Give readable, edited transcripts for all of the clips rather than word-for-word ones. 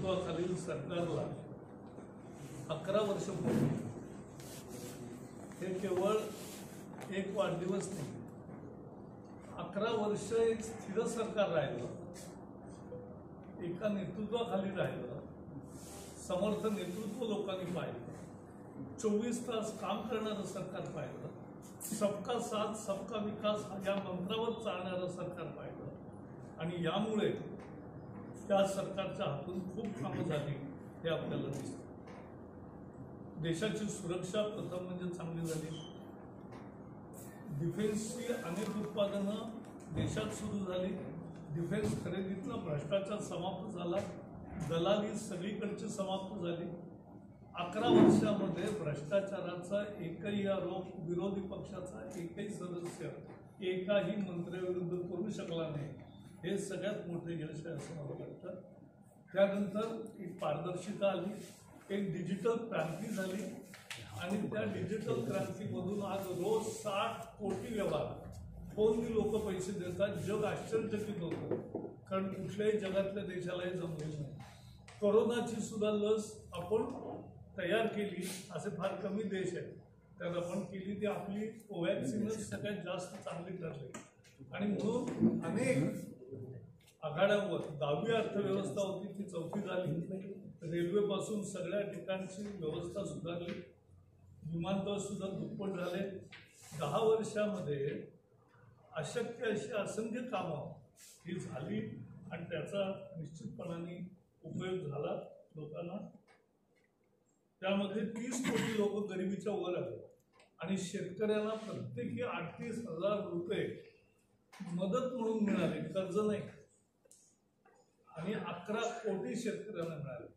नेतृत्वाखालील सरकारला 11 वर्ष पूर्ण. हे केवळ एक वाढदिवस नाही, 11 वर्ष एक स्थिर सरकार राहिलं, एका नेतृत्वाखाली राहिलं, समर्थ नेतृत्व लोकांनी पाहिलं, 24 तास काम करणारं सरकार पाहिलं, सबका साथ सबका विकास या मंत्रावर चालणारं सरकार पाहिलं. आणि यामुळे त्या सरकारच्या हातून खूप कामं झाली हे आपल्याला दिसतं. देशाची सुरक्षा प्रथम म्हणजे चांगली झाली. डिफेन्सची अनेक उत्पादनं देशात सुरू झाली. डिफेन्स खरेदीतला भ्रष्टाचार समाप्त झाला. दलाली सगळीकडची समाप्त झाली. 11 वर्षामध्ये भ्रष्टाचाराचा एकही आरोप विरोधी पक्षाचा एकही सदस्य एकाही मंत्र्याविरुद्ध करू शकला नाही. हे सगळ्यात मोठे यश आहे असं मला वाटतं. त्यानंतर एक पारदर्शिता आली, एक डिजिटल क्रांती झाली आणि त्या डिजिटल क्रांतीमधून आज रोज 60 कोटी व्यवहार फोननी लोक पैसे देतात. जग आश्चर्यचकित होतं, कारण कुठल्याही जगातल्या देशाला हे जमलेलं नाही. कोरोनाची सुद्धा लस आपण तयार केली, असे फार कमी देश आहेत, त्यात आपण केली. ती आपली कोवॅक्सिनच सगळ्यात जास्त चांगली ठरली. आणि म्हणून अनेक आघाड्यांवर 10वी अर्थव्यवस्था होती ती 4थी झाली. रेल्वेपासून सगळ्या ठिकाणची व्यवस्था सुधारली. विमानतळ सुद्धा दुप्पट झाले. 10 वर्षामध्ये अशक्य अशी असंख्य कामं ही झाली आणि त्याचा निश्चितपणाने उपयोग झाला लोकांना. त्यामध्ये 30 कोटी लोक गरिबीच्या वर आले आणि शेतकऱ्यांना प्रत्येकी 38,000 रुपये मदत म्हणून मिळाले, कर्ज नाही. आणि 11 कोटी शेतकऱ्यांना मिळाले.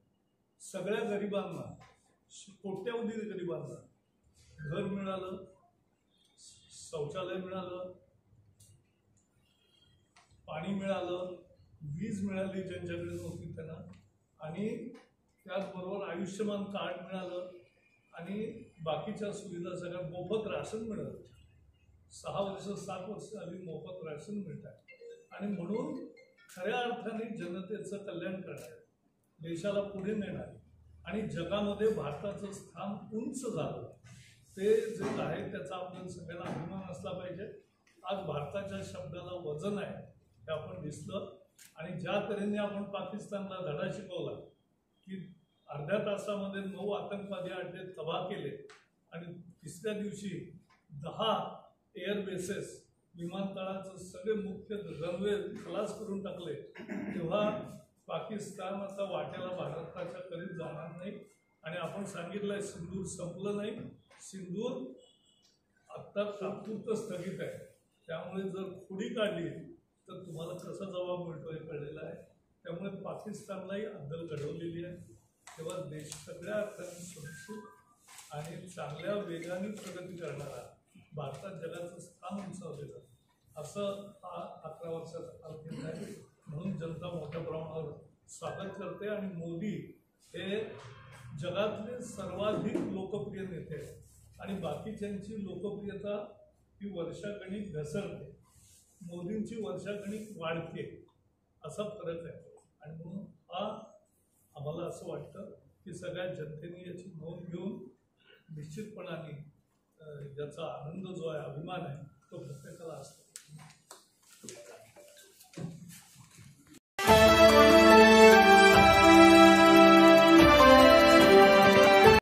सगळ्या गरिबांना, कोट्यावधी गरिबांना घर मिळालं, शौचालय मिळालं, पाणी मिळालं, वीज मिळाली ज्यांच्याकडे नव्हती त्यांना, आणि त्याचबरोबर आयुष्यमान कार्ड मिळालं आणि बाकीच्या सुविधा सगळ्या मोफत राशन मिळालं. 6 वर्ष 7 वर्ष आली मोफत राशन मिळत आहे. आणि म्हणून खऱ्या अर्थाने जनतेचं कल्याण करणारे, देशाला पुढे नेणारे आणि जगामध्ये भारताचं स्थान उंच झालं, ते जे आहे त्याचा आपल्याला सगळ्यांना अभिमान असला पाहिजे. आज भारताच्या शब्दाला वजन आहे हे आपण दिसलं. आणि ज्या तऱ्हेने आपण पाकिस्तानला धडा शिकवला की अर्ध्या तासामध्ये 9 आतंकवादी अड्डे तबाह केले आणि तिसऱ्या दिवशी 10 एअरबेसेस विमानतळाचं सगळे मुख्य रनवे खलास करून टाकले, तेव्हा पाकिस्तान आता वाट्याला भारताच्या करीत जाणार नाही. आणि आपण सांगितलंय सिंदूर संपलं नाही, सिंदूर आत्ता तात्पुरतं स्थगित आहे. त्यामुळे जर खोडी काढली तर तुम्हाला कसा जबाब मिळतो हे कळलेलं आहे. त्यामुळे पाकिस्तानलाही अद्दल घडवलेली आहे. तेव्हा देश सगळ्या अर्थाने सुरक्षित आणि चांगल्या वेगाने प्रगती करणारा, भारतात जगाचं स्थान उंचावलेलं असं हा 11 वर्षाचा कालखंड आहे. म्हणून जनता मोठ्या प्रमाणावर स्वागत करते. आणि मोदी हे जगातले सर्वाधिक लोकप्रिय नेते आहेत आणि बाकीच्यांची लोकप्रियता ही वर्षागणिक घसरते, मोदींची वर्षागणिक वाढते, असा फरक आहे. आणि म्हणून आम्हाला असं वाटतं की सगळ्या जनतेने याची नोंद घेऊन निश्चितपणाने ज्याचा आनंद जो आहे, अभिमान आहे,